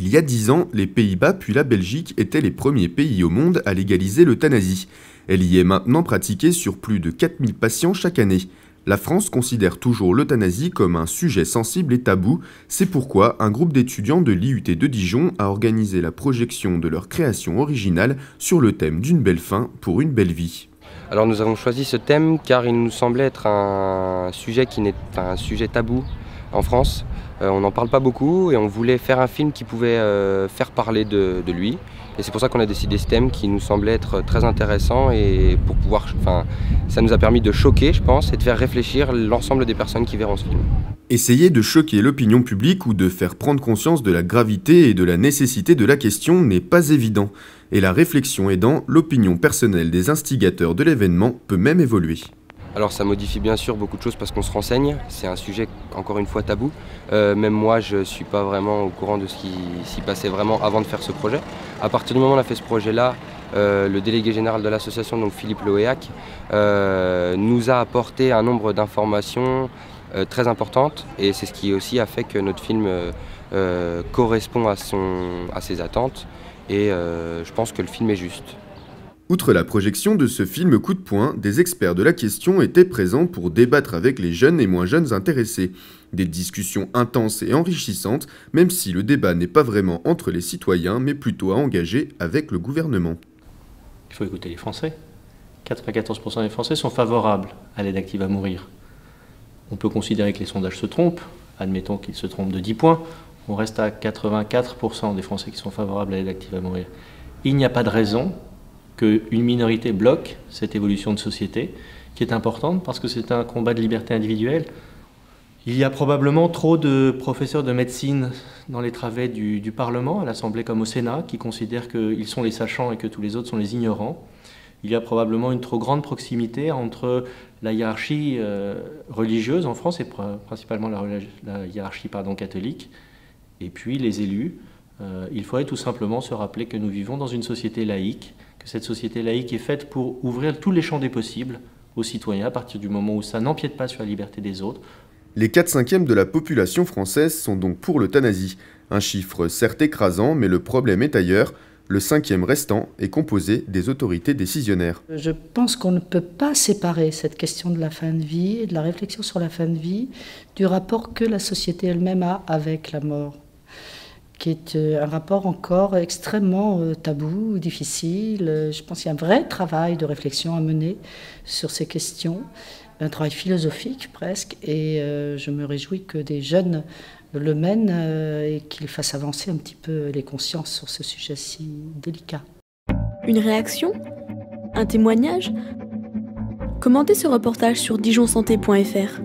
Il y a 10 ans, les Pays-Bas puis la Belgique étaient les premiers pays au monde à légaliser l'euthanasie. Elle y est maintenant pratiquée sur plus de 4000 patients chaque année. La France considère toujours l'euthanasie comme un sujet sensible et tabou. C'est pourquoi un groupe d'étudiants de l'IUT de Dijon a organisé la projection de leur création originale sur le thème d'une belle fin pour une belle vie. Alors nous avons choisi ce thème car il nous semblait être un sujet tabou en France. On n'en parle pas beaucoup et on voulait faire un film qui pouvait faire parler de lui. Et c'est pour ça qu'on a décidé ce thème qui nous semblait être très intéressant et ça nous a permis de choquer, je pense, et de faire réfléchir l'ensemble des personnes qui verront ce film. Essayer de choquer l'opinion publique ou de faire prendre conscience de la gravité et de la nécessité de la question n'est pas évident. Et la réflexion aidant, l'opinion personnelle des instigateurs de l'événement peut même évoluer. Alors ça modifie bien sûr beaucoup de choses parce qu'on se renseigne, c'est un sujet encore une fois tabou. Même moi je ne suis pas vraiment au courant de ce qui s'y passait vraiment avant de faire ce projet. À partir du moment où on a fait ce projet-là, le délégué général de l'association, donc Philippe Loéac, nous a apporté un nombre d'informations très importantes et c'est ce qui aussi a fait que notre film correspond à ses attentes et je pense que le film est juste. Outre la projection de ce film coup de poing, des experts de la question étaient présents pour débattre avec les jeunes et moins jeunes intéressés. Des discussions intenses et enrichissantes, même si le débat n'est pas vraiment entre les citoyens, mais plutôt à engager avec le gouvernement. Il faut écouter les Français. 94% des Français sont favorables à l'aide active à mourir. On peut considérer que les sondages se trompent, admettons qu'ils se trompent de 10 points, on reste à 84% des Français qui sont favorables à l'aide active à mourir. Il n'y a pas de raison qu'une minorité bloque cette évolution de société, qui est importante parce que c'est un combat de liberté individuelle. Il y a probablement trop de professeurs de médecine dans les travées du Parlement, à l'Assemblée comme au Sénat, qui considèrent qu'ils sont les sachants et que tous les autres sont les ignorants. Il y a probablement une trop grande proximité entre la hiérarchie religieuse en France, et principalement la hiérarchie catholique, et puis les élus. Il faudrait tout simplement se rappeler que nous vivons dans une société laïque, que cette société laïque est faite pour ouvrir tous les champs des possibles aux citoyens à partir du moment où ça n'empiète pas sur la liberté des autres. Les 4/5 de la population française sont donc pour l'euthanasie. Un chiffre certes écrasant, mais le problème est ailleurs. Le 5e restant est composé des autorités décisionnaires. Je pense qu'on ne peut pas séparer cette question de la fin de vie et de la réflexion sur la fin de vie du rapport que la société elle-même a avec la mort, qui est un rapport encore extrêmement tabou, difficile. Je pense qu'il y a un vrai travail de réflexion à mener sur ces questions, un travail philosophique presque, et je me réjouis que des jeunes le mènent et qu'ils fassent avancer un petit peu les consciences sur ce sujet si délicat. Une réaction ? Un témoignage ? Commentez ce reportage sur dijonsanté.fr.